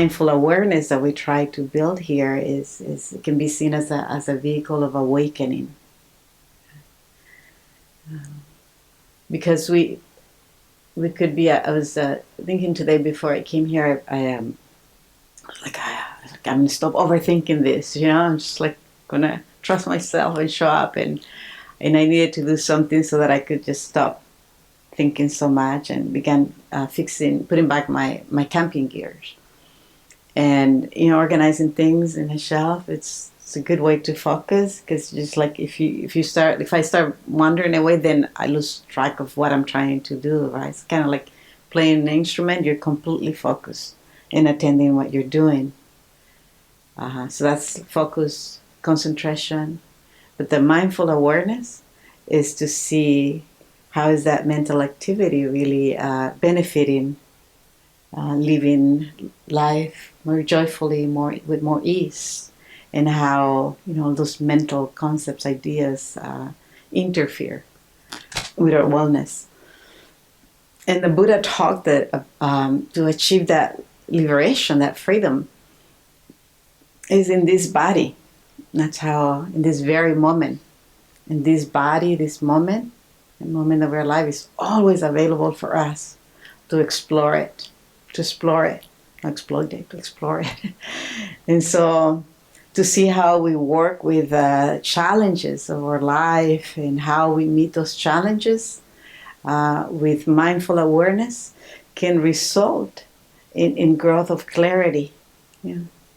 mindful awareness that we try to build here is can be seen as a vehicle of awakening. Because we could be. I was thinking today before I came here. I'm gonna stop overthinking this. I'm just like gonna trust myself and show up, and I needed to do something so that I could just stop thinking so much and began putting back my camping gears, and organizing things in a shelf. It's a good way to focus, because just like if I start wandering away, then I lose track of what I'm trying to do. Right? It's kind of like playing an instrument. You're completely focused in attending what you're doing. So that's focus, concentration. But the mindful awareness is to see how is that mental activity really benefiting, living life more joyfully, with more ease, and how those mental concepts, ideas interfere with our wellness. And the Buddha taught that to achieve that liberation, that freedom, is in this body. That's how, in this very moment, in this body, this moment, the moment of our life is always available for us to explore it, not exploit it, to explore it. And so to see how we work with challenges of our life and how we meet those challenges with mindful awareness can result in growth of clarity.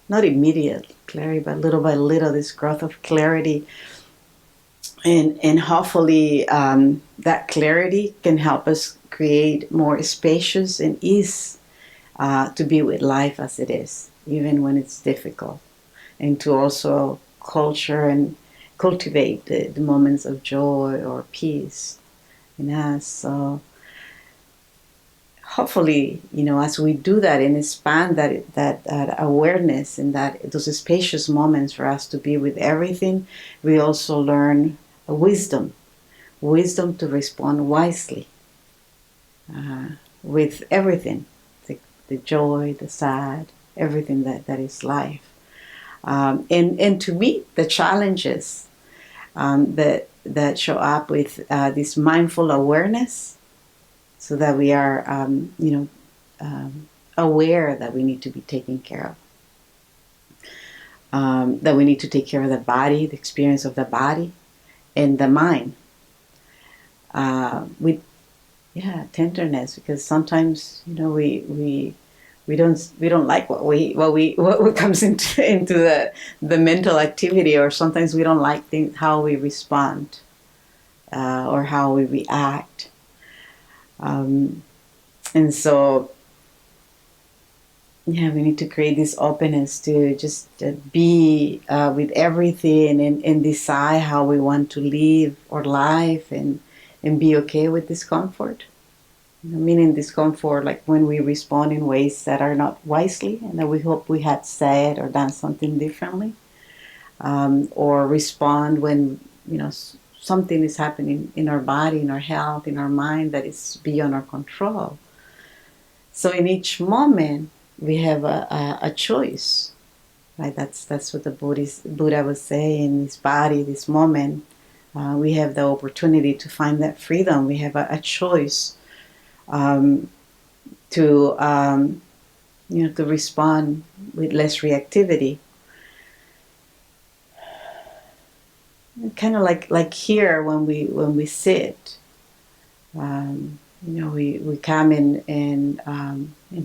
Not immediate clarity, but little by little, this growth of clarity. And hopefully that clarity can help us create more spacious and ease to be with life as it is, even when it's difficult. And to also culture and cultivate the moments of joy or peace in us. So hopefully, as we do that and expand that awareness and those spacious moments for us to be with everything, we also learn wisdom to respond wisely with everything, the joy, the sad, everything that is life. And to meet the challenges that show up with this mindful awareness, so that we are, aware that we need to be taken care of, that we need to take care of the body, the experience of the body, and the mind, with tenderness, because sometimes we don't like what comes into the mental activity, or sometimes we don't like how we respond or how we react, and so we need to create this openness to just be with everything and decide how we want to live our life, and be okay with discomfort. Meaning discomfort, like when we respond in ways that are not wisely, and that we hope we had said or done something differently, or respond when something is happening in our body, in our health, in our mind that is beyond our control. So in each moment we have a choice, right? That's what the Buddha was saying. This body, this moment, we have the opportunity to find that freedom. We have a choice to respond with less reactivity. Kind of like here when we sit, we come in and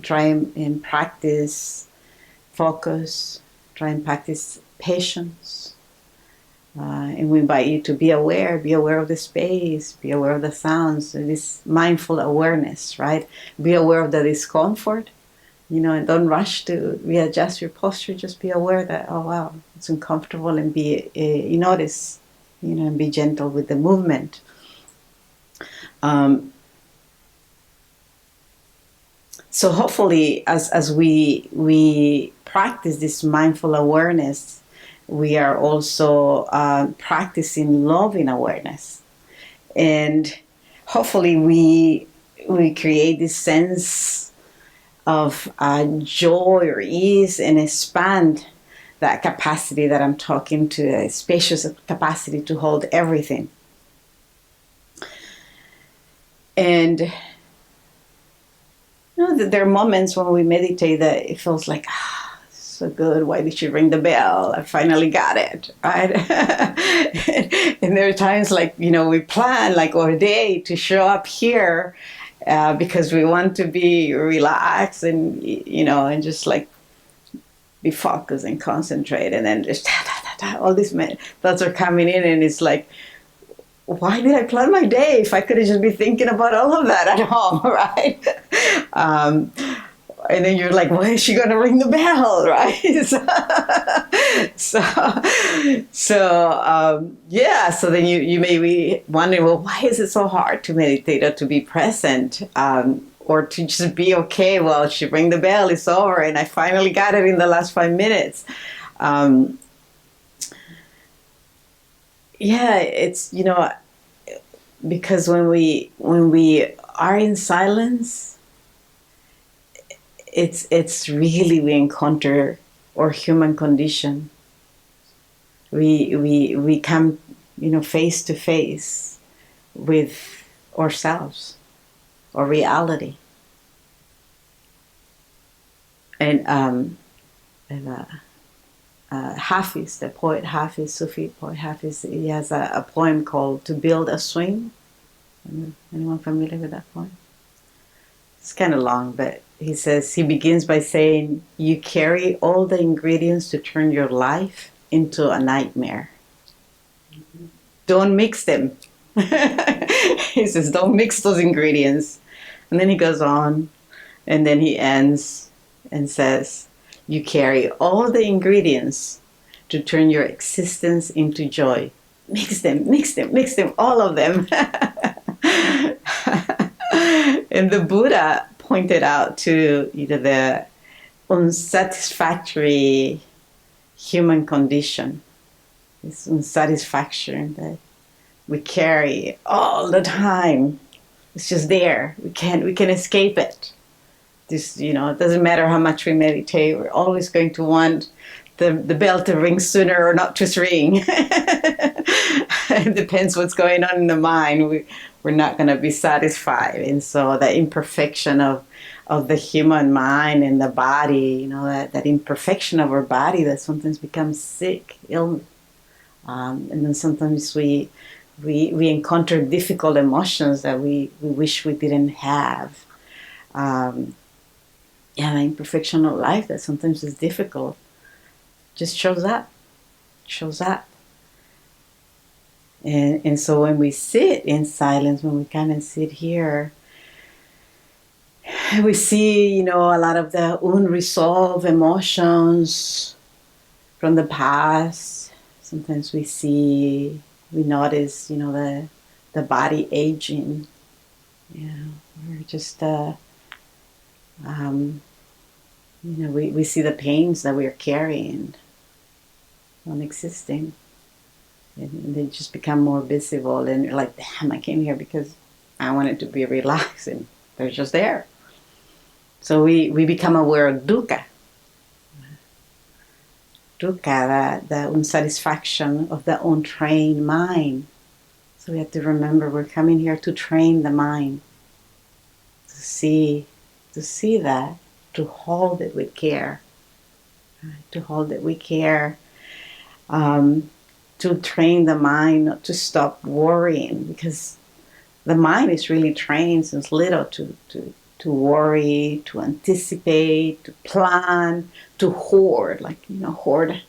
try and practice focus, try and practice patience. And we invite you to be aware of the space, be aware of the sounds, this mindful awareness, right? Be aware of the discomfort, and don't rush to readjust your posture. Just be aware that, oh wow, it's uncomfortable, and you notice, and be gentle with the movement. So hopefully, as we practice this mindful awareness, we are also practicing loving awareness, and hopefully we create this sense of joy or ease and expand that capacity that I'm talking to, a spacious capacity to hold everything. And you know, there are moments when we meditate that it feels like, so good, why did you ring the bell? I finally got it, right? And there are times like, you know, we plan like our day to show up here because we want to be relaxed and, you know, and just like be focused and concentrate, and then just all these thoughts are coming in, and it's like, why did I plan my day if I could have just be thinking about all of that at home, right? And then you're like, when is she going to ring the bell, right? So then you may be wondering, well, why is it so hard to meditate or to be present? Or to just be okay, well, she rang the bell, it's over, and I finally got it in the last 5 minutes. It's, you know, because when we are in silence, it's really, we encounter our human condition. We come, you know, face to face with ourselves or reality. And Hafiz, the poet Hafiz, Sufi poet Hafiz, he has a poem called "To Build a Swing." Anyone familiar with that poem? It's kind of long, but he says, he begins by saying, you carry all the ingredients to turn your life into a nightmare. Don't mix them. He says, don't mix those ingredients. And then he goes on, and then he ends and says, you carry all the ingredients to turn your existence into joy. Mix them, mix them, mix them, all of them. And the Buddha pointed out to, you know, the unsatisfactory human condition, this unsatisfaction that we carry all the time. It's just there. We can't escape it. This, you know, it doesn't matter how much we meditate, we're always going to want the bell to ring sooner or not to ring. It depends what's going on in the mind. We're not going to be satisfied. And so the imperfection of the human mind and the body, you know, that imperfection of our body that sometimes becomes sick, ill. And then sometimes we encounter difficult emotions that we wish we didn't have. The imperfection of life that sometimes is difficult just shows up. And so when we sit in silence, when we come and sit here, we see, you know, a lot of the unresolved emotions from the past. Sometimes we notice, you know, the body aging. You know, we're just, you know, we see the pains that we're carrying on existing. And they just become more visible, and you're like, damn, I came here because I wanted to be relaxed, and they're just there. So we become aware of dukkha. Dukkha, the unsatisfaction of the untrained mind. So we have to remember we're coming here to train the mind, to see that, to hold it with care, to hold it with care. To train the mind not to stop worrying, because the mind is really trained since little to worry, to anticipate, to plan, to hoard, like, you know, hoard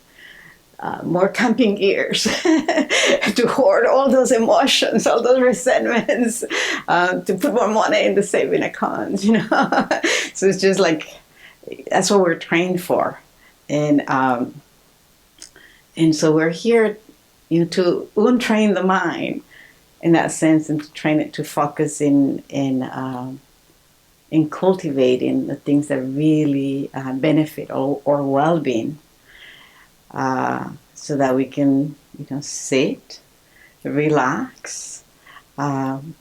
more camping gears, to hoard all those emotions, all those resentments, to put more money in the saving account, you know. So it's just like, that's what we're trained for. And so we're here, you know, to untrain the mind in that sense, and to train it to focus in cultivating the things that really benefit our well-being, so that we can, you know, sit, relax. But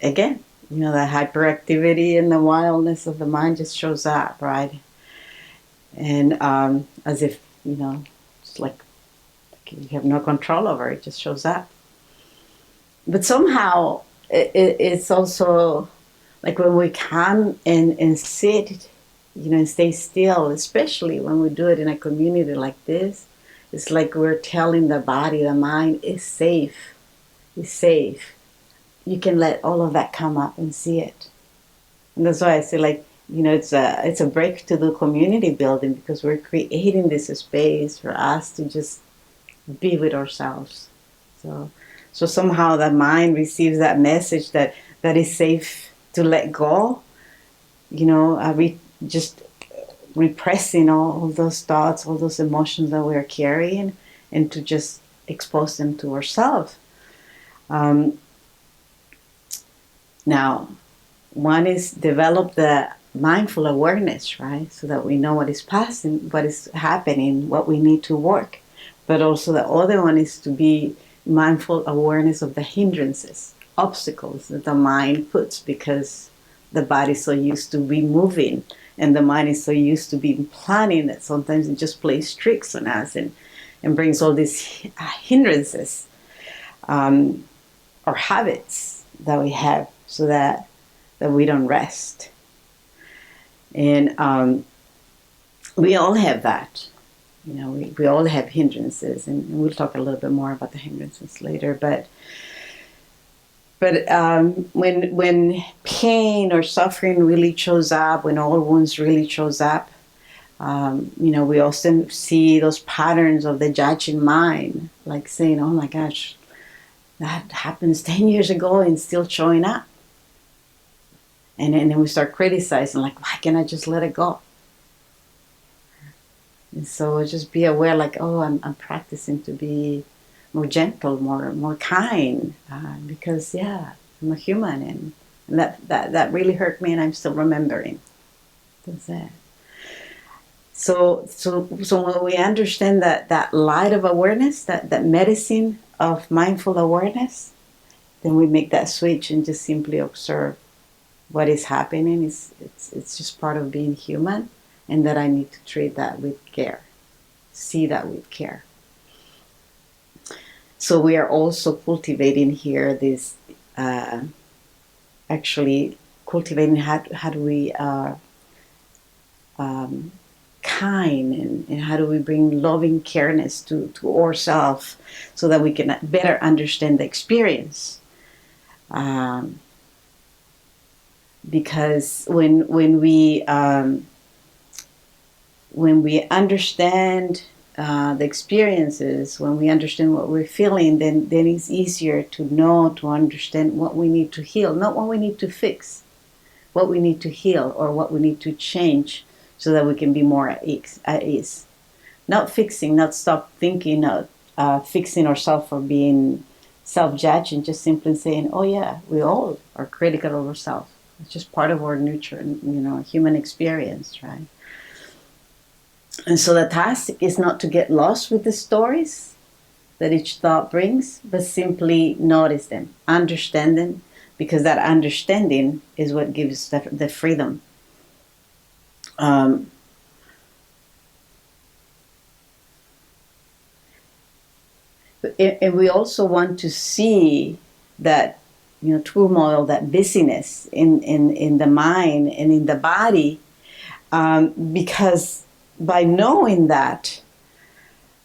again, the hyperactivity and the wildness of the mind just shows up, right? And as if, it's like you have no control over it, just shows up. But somehow it's also like when we come and sit, and stay still, especially when we do it in a community like this, it's like we're telling the body, the mind is safe. It's safe. You can let all of that come up and see it. And that's why I say, like, it's a break to the community building, because we're creating this space for us to just be with ourselves. So somehow the mind receives that message that is safe to let go. Just repressing all those thoughts, all those emotions that we're carrying, and to just expose them to ourselves. Now, one is develop the mindful awareness, right? So that we know what is passing, what is happening, what we need to work. But also the other one is to be mindful awareness of the hindrances, obstacles that the mind puts, because the body is so used to be moving and the mind is so used to being planning that sometimes it just plays tricks on us and brings all these hindrances or habits that we have, so that we don't rest. And we all have that. We all have hindrances, and we'll talk a little bit more about the hindrances later. But when pain or suffering really shows up, when old wounds really shows up, we often see those patterns of the judging mind, like saying, "Oh my gosh, that happens 10 years ago and still showing up." And then we start criticizing, like, why can't I just let it go? And so just be aware, like, oh, I'm practicing to be more gentle, more kind, because I'm a human, and that really hurt me, and I'm still remembering. That's it. So when we understand that light of awareness, that medicine of mindful awareness, then we make that switch and just simply observe what is happening. It's just part of being human, and that I need to treat that with care, see that with care. So we are also cultivating here this, actually cultivating how do we kind, and how do we bring loving careness to ourselves, so that we can better understand the experience. Because when we understand the experiences, when we understand what we're feeling, then it's easier to understand what we need to heal, not what we need to fix, what we need to heal or what we need to change, so that we can be more at ease. Not fixing, not stop thinking, not fixing ourselves or being self-judging, just simply saying, oh yeah, we all are critical of ourselves. It's just part of our nature, human experience, right? And so the task is not to get lost with the stories that each thought brings, but simply notice them, understand them, because that understanding is what gives the freedom. And we also want to see that turmoil, that busyness in the mind and in the body, because by knowing that,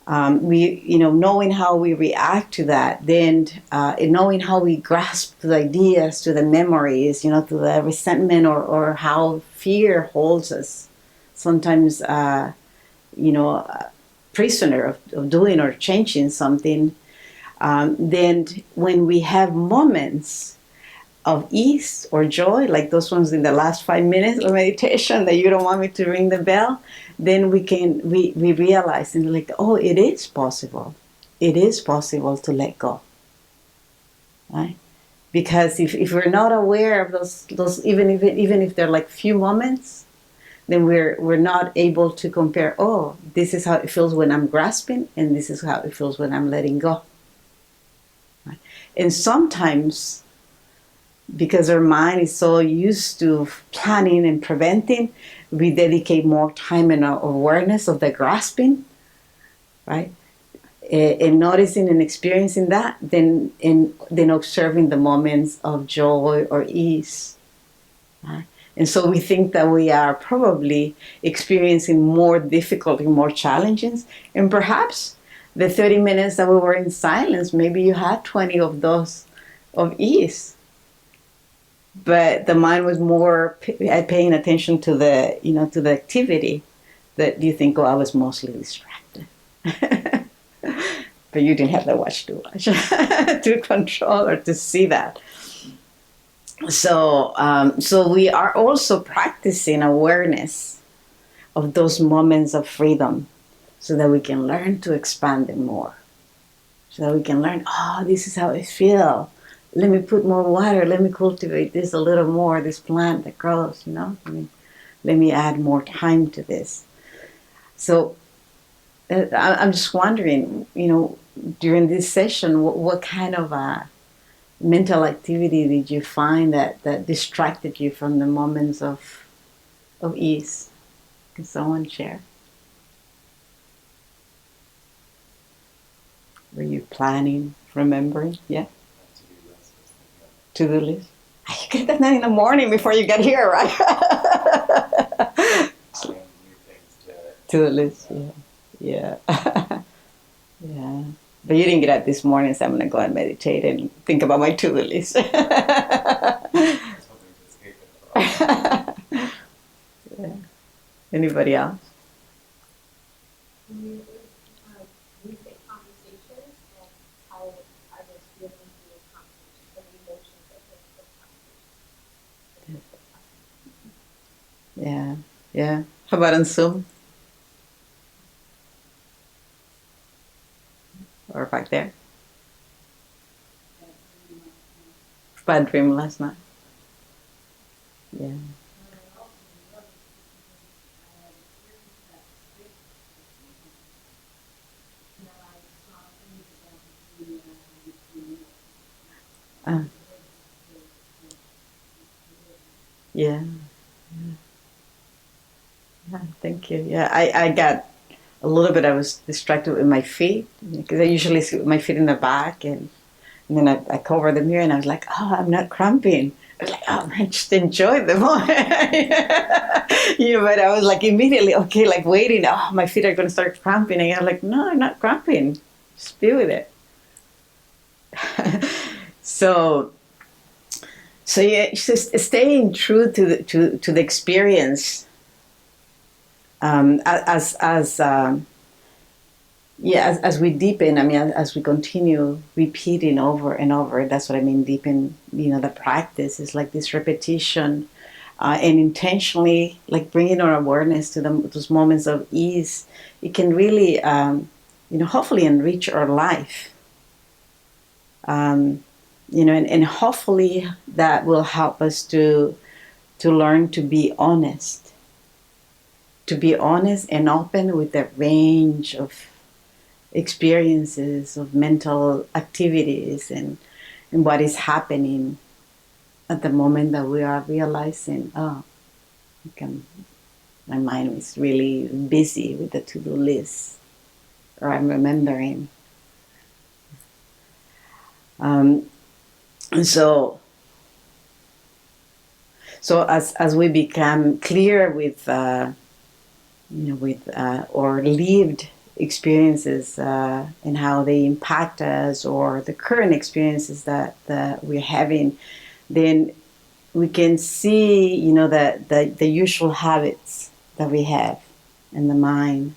knowing how we react to that, then knowing how we grasp the ideas, to the memories, to the resentment, or how fear holds us, sometimes, prisoner of doing or changing something. Then when we have moments of ease or joy, like those ones in the last 5 minutes of meditation that you don't want me to ring the bell, then we realize, and like, oh, it is possible. It is possible to let go, right? Because if we're not aware of those even if they're like few moments, then we're not able to compare. Oh, this is how it feels when I'm grasping, and this is how it feels when I'm letting go. Right? And sometimes because our mind is so used to planning and preventing, we dedicate more time and awareness of the grasping, right? And noticing and experiencing that, then observing the moments of joy or ease. Right? And so we think that we are probably experiencing more difficulty, more challenges, and perhaps the 30 minutes that we were in silence, maybe you had 20 of those of ease. But the mind was more paying attention to the, to the activity that you think, oh, I was mostly distracted. But you didn't have the watch to watch to control or to see that. So we are also practicing awareness of those moments of freedom so that we can learn to expand them more. So that we can learn, oh, this is how I feel. Let me put more water. Let me cultivate this a little more, this plant that grows, let me add more time to this. So I'm just wondering, during this session, what kind of mental activity did you find that distracted you from the moments of ease? Can someone share? Were you planning, remembering? Yeah? To-do list. You get that in the morning before you get here, right? To-do list, yeah. Yeah. But you didn't get up this morning, so I'm going to go and meditate and think about my to-do list. Yeah. Anybody else? Yeah. How about on Zoom? Or back there? Bad dream last night. Yeah. Yeah. Thank you. Yeah, I got a little bit, I was distracted with my feet because I usually sit with my feet in the back and then I cover them here and I was like, oh, I'm not cramping. I was like, oh, man, just enjoy the moment. But I was like immediately, okay, like waiting, oh, my feet are going to start cramping. And I'm like, no, I'm not cramping. Just be with it. So yeah, just staying true to the experience. As we deepen, as we continue repeating over and over, that's what I mean, deepen, the practice is like this repetition and intentionally like bringing our awareness to those moments of ease. It can really, hopefully enrich our life. And hopefully that will help us to learn to be honest. To be honest and open with the range of experiences, of mental activities, and what is happening at the moment that we are realizing, oh, my mind is really busy with the to-do list, or I'm remembering. So as we become clear with our lived experiences and how they impact us, or the current experiences that we're having, then we can see, that the usual habits that we have in the mind.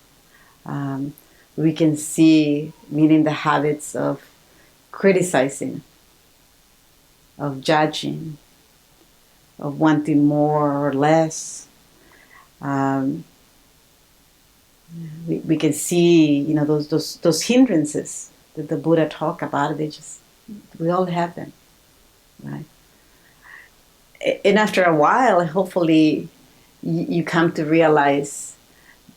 We can see, meaning the habits of criticizing, of judging, of wanting more or less. We can see, those hindrances that the Buddha talked about. We all have them, right? And after a while, hopefully, you come to realize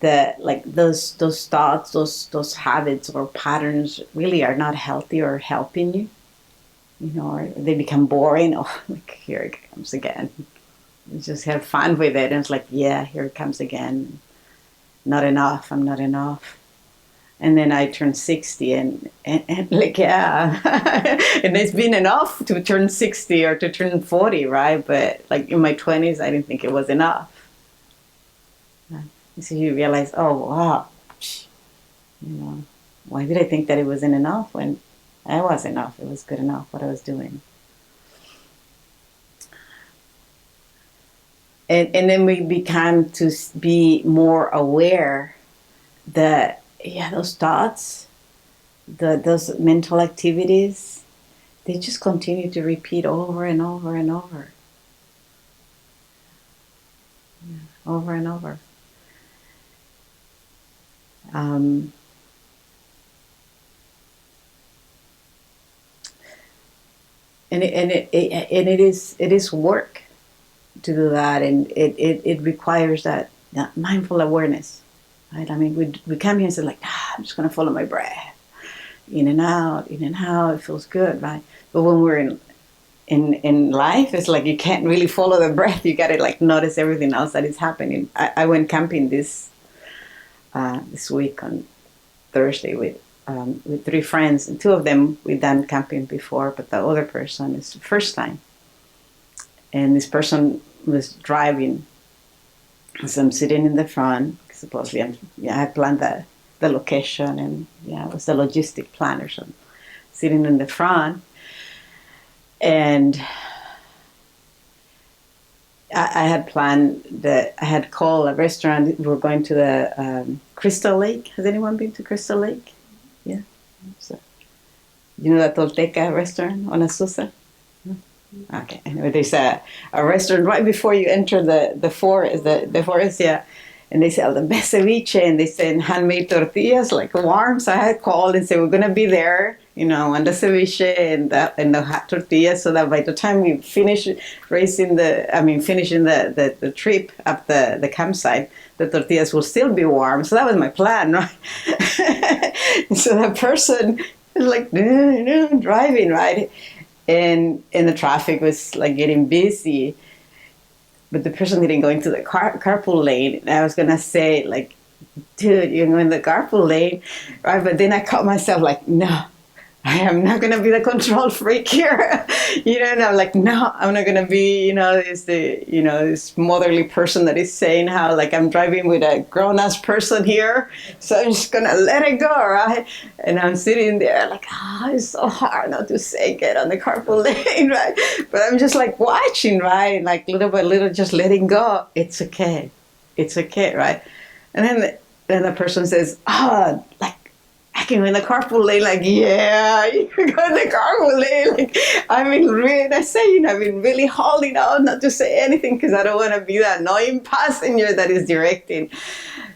that, like, those thoughts, those habits or patterns really are not healthy or helping you. or they become boring. Oh, like, here it comes again. You just have fun with it, and it's like, yeah, here it comes again. Not enough. I'm not enough. And then I turned 60, and like, yeah, and it's been enough to turn 60 or to turn 40, right? But like in my 20s, I didn't think it was enough. So you realize, oh wow, why did I think that it wasn't enough when I was enough? It was good enough what I was doing. And then we began to be more aware that, yeah, those thoughts, those mental activities, they just continue to repeat over and over and over. Over and over. And it is work to do that, and it requires that mindful awareness, right? I mean, we come here and say like, I'm just going to follow my breath, in and out, it feels good, right? But when we're in life, it's like you can't really follow the breath. You got to like notice everything else that is happening. I went camping this week on Thursday with 3 friends, and 2 of them we'd done camping before, but the other person is the first time. And this person was driving, so I'm sitting in the front. Supposedly, I planned the location, and it was the logistic planner, so I'm sitting in the front, and I had planned that I had called a restaurant. We were going to the Crystal Lake. Has anyone been to Crystal Lake? Yeah. So, you know that Tolteca restaurant on Azusa? Okay. Anyway, there's a restaurant right before you enter the forest. The forest, yeah. And they sell the best ceviche, and they send handmade tortillas, like warm. So I had called and said, we're going to be there, on the ceviche and the hot tortillas, so that by the time we finish finishing the trip up the campsite, the tortillas will still be warm. So that was my plan, right? So that person is like driving, right? And the traffic was like getting busy. But the person didn't go into the carpool lane. And I was going to say, like, dude, you're going in the carpool lane, right? But then I caught myself like, no, I am not going to be the control freak here. And I'm like, no, I'm not going to be, this motherly person that is saying how, like, I'm driving with a grown-ass person here. So I'm just going to let it go, right? And I'm sitting there like, it's so hard not to say get on the carpool lane, right? But I'm just like watching, right? Like little by little, just letting go. It's okay. It's okay, right? And then the person says, like, I can go in the carpool lane, like, yeah, you can go in the carpool lane. Like, I've been really holding out not to say anything because I don't want to be that annoying passenger that is directing.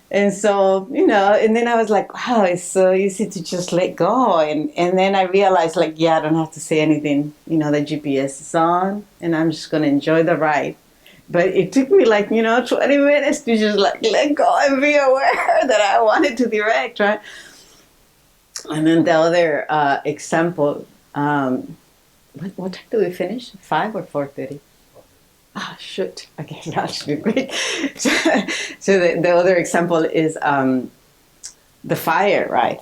And so, and then I was like, wow, it's so easy to just let go. And then I realized, like, I don't have to say anything. The GPS is on, and I'm just going to enjoy the ride. But it took me like, 20 minutes to just like let go and be aware that I wanted to direct, right? And then the other example, what time do we finish? 5 or 4:30? Ah, shoot. Okay, that should be great. So the other example is the fire, right?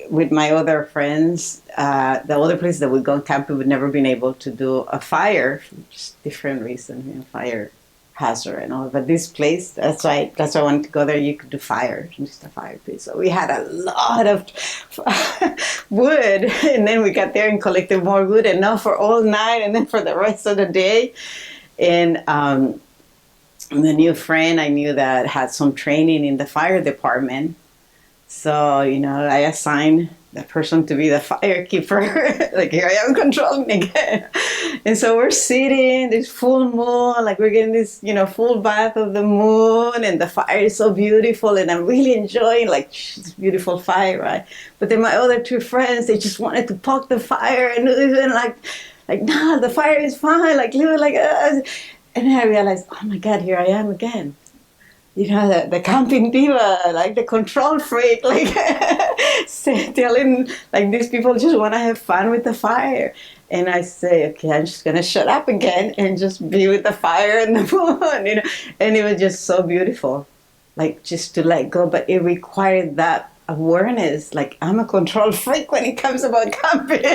With my other friends, the other place that we go camping, we've never been able to do a fire for just different reasons, fire hazard and all. But this place, that's why I wanted to go there. You could do fire, just a fire pit. So we had a lot of wood, and then we got there and collected more wood, enough for all night, and then for the rest of the day. And the new friend I knew that had some training in the fire department. So, I assigned that person to be the firekeeper. Like, here I am controlling again. And so we're sitting, this full moon, like we're getting this, full bath of the moon, and the fire is so beautiful, and I'm really enjoying, like, this beautiful fire, right? But then my other 2 friends, they just wanted to poke the fire, and like, no, the fire is fine, like, leave it like, and then I realized, oh my God, here I am again. The camping diva, like the control freak, like sitting telling, like, these people just want to have fun with the fire. And I say, okay, I'm just going to shut up again and just be with the fire and the moon, you know. And it was just so beautiful, like, just to let go. But it required that awareness. Like, I'm a control freak when it comes about camping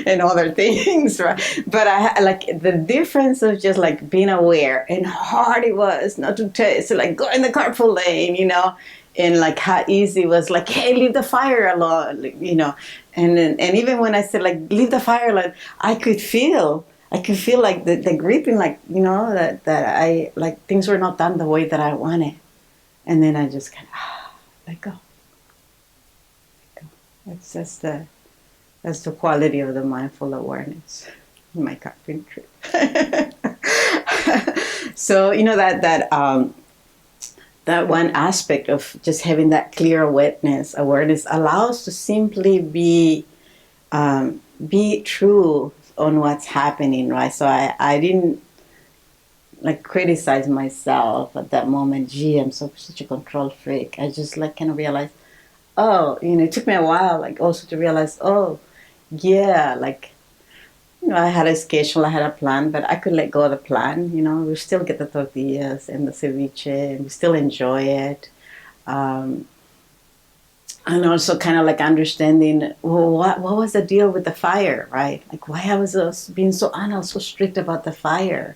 and other things, right? But I like the difference of just like being aware and how hard it was not to taste, so like go in the carpool lane, you know, and like how easy it was, like, hey, leave the fire alone, you know. And even when I said, like, leave the fire alone, I could feel like the gripping, like, you know, that I, like, things were not done the way that I wanted. And then I just kind of let go. That's just that's the quality of the mindful awareness in my camping trip. So, you know, that one aspect of just having that clear awareness allows to simply be true on what's happening, right? So I didn't like criticize myself at that moment. Gee, I'm such a control freak. I just like kind of realized, oh, you know, it took me a while, like, also to realize, oh, yeah, like, you know, I had a schedule, I had a plan, but I could let go of the plan. You know, we still get the tortillas and the ceviche, and we still enjoy it. And also kind of like understanding, well, what was the deal with the fire, right? Like, why I was being so strict about the fire.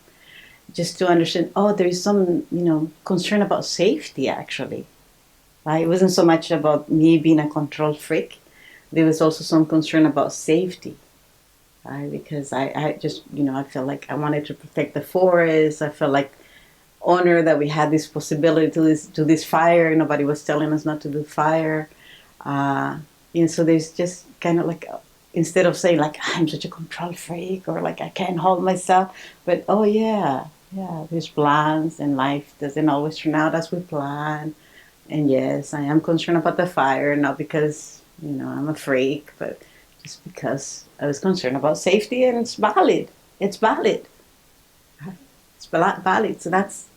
Just to understand, oh, there is some, you know, concern about safety, actually. Right? It wasn't so much about me being a control freak. There was also some concern about safety. Right? Because I just, you know, I felt like I wanted to protect the forest. I felt like honor that we had this possibility to this fire. Nobody was telling us not to do fire. You know, so there's just kind of like, instead of saying like, I'm such a control freak, or like I can't hold myself, but oh yeah, there's plans, and life doesn't always turn out as we plan. And yes, I am concerned about the fire, not because, you know, I'm a freak, but just because I was concerned about safety, and it's valid. It's valid. It's valid. So that's,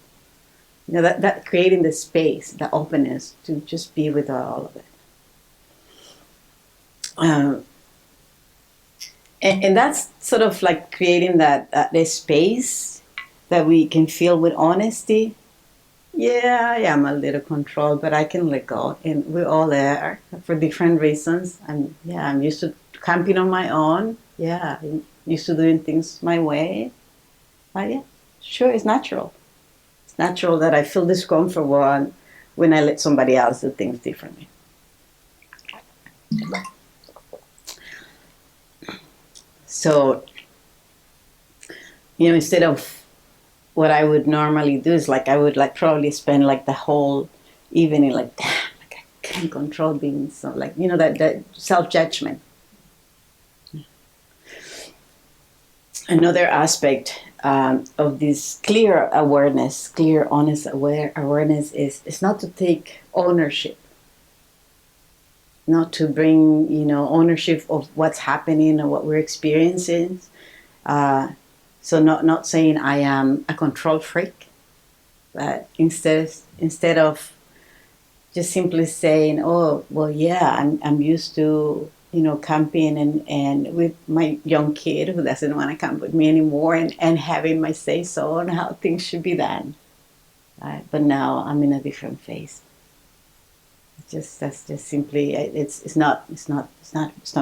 you know, that creating the space, the openness to just be with all of it. And that's sort of like creating that the space that we can feel with honesty. Yeah, I am a little controlled, but I can let go, and we're all there for different reasons. I'm used to camping on my own. Yeah, I'm used to doing things my way. But yeah, sure, it's natural. It's natural that I feel discomfort when I let somebody else do things differently. So, you know, instead of what I would normally do is like I would like probably spend like the whole evening like, damn, like I can't control being so, like, you know, that self-judgment. Another aspect of this clear awareness, clear, honest awareness is not to take ownership, not to bring, you know, ownership of what's happening or what we're experiencing. So not saying I am a control freak, but instead of just simply saying, oh, well, yeah, I'm used to, you know, camping and with my young kid who doesn't want to camp with me anymore, and having my say so on how things should be done. Right? But now I'm in a different phase. That's just simply it's not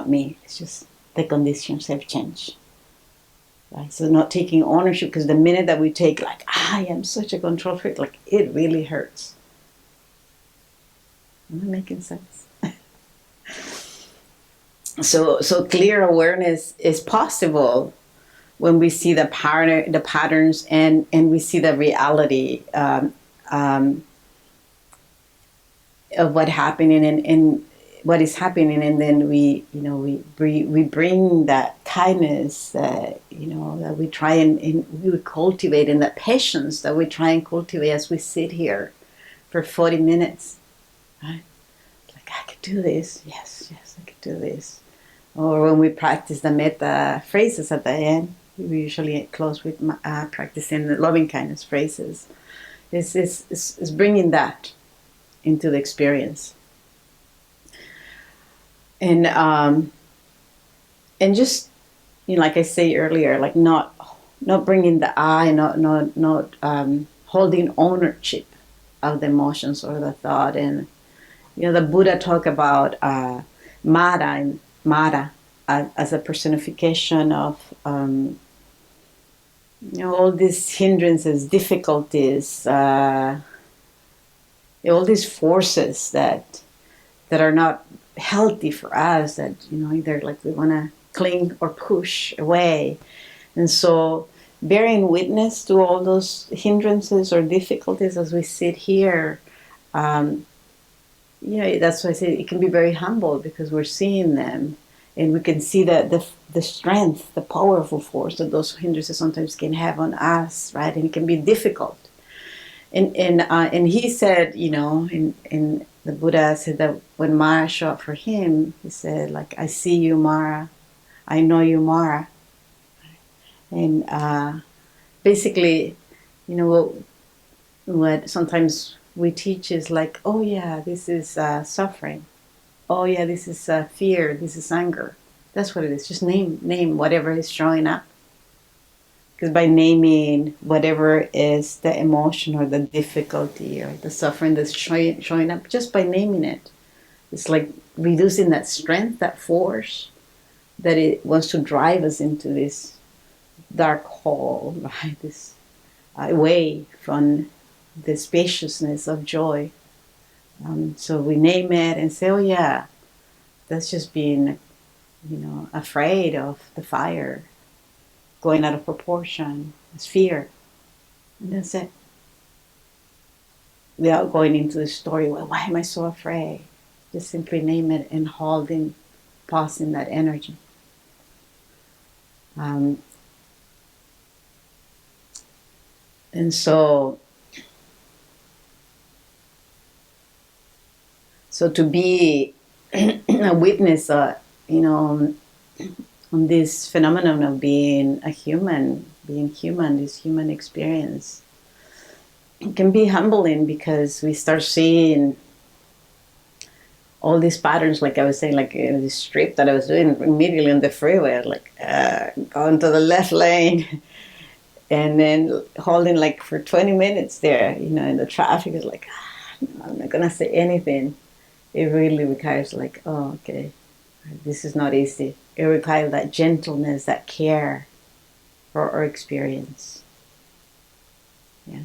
me. It's just the conditions have changed. Right? So not taking ownership, because the minute that we take like, I am such a control freak, like it really hurts. Am I making sense? So clear awareness is possible when we see the patterns and we see the reality of what happening and what is happening, and then we bring that kindness, you know, that we try and we cultivate, and that patience that we try and cultivate as we sit here for 40 minutes. Right? Like, I could do this. Yes, I could do this. Or when we practice the metta phrases at the end, we usually close with practicing the loving kindness phrases. It's bringing that into the experience. and just, like I say earlier, like not bringing the I, not holding ownership of the emotions or the thought. And the Buddha talked about Mara as a personification of all these hindrances, difficulties, all these forces that are not healthy for us, that either like we want to cling or push away. And so bearing witness to all those hindrances or difficulties as we sit here, that's why I say it can be very humble, because we're seeing them and we can see the strength, the powerful force that those hindrances sometimes can have on us, right? And it can be difficult. And he said, in the Buddha said that when Mara showed up for him, he said, like, I see you, Mara. I know you, Mara. And basically, what sometimes we teach is like, oh yeah, this is suffering. Oh yeah, this is fear. This is anger. That's what it is. Just name whatever is showing up. Because by naming whatever is the emotion or the difficulty or the suffering that's showing up, just by naming it, it's like reducing that strength, that force that it wants to drive us into this dark hole, right? This away from the spaciousness of joy. So we name it and say, oh yeah, that's just being, afraid of the fire going out of proportion. It's fear. And that's it. Without going into the story, well, why am I so afraid? Just simply name it and holding, pausing that energy. And so to be a witness, on this phenomenon of being human, this human experience, it can be humbling, because we start seeing all these patterns, like I was saying, like in this trip that I was doing immediately on the freeway, like going to the left lane and then holding like for 20 minutes there, in the traffic. Is like, I'm not going to say anything. It really requires like, oh, okay, this is not easy. It requires that gentleness, that care for our experience. Yeah.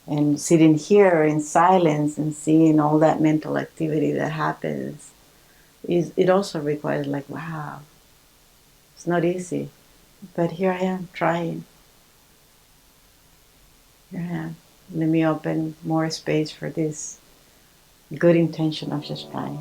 And sitting here in silence and seeing all that mental activity that happens, it also requires like, wow, it's not easy. But here I am trying. Here I am. Let me open more space for this good intention of just trying.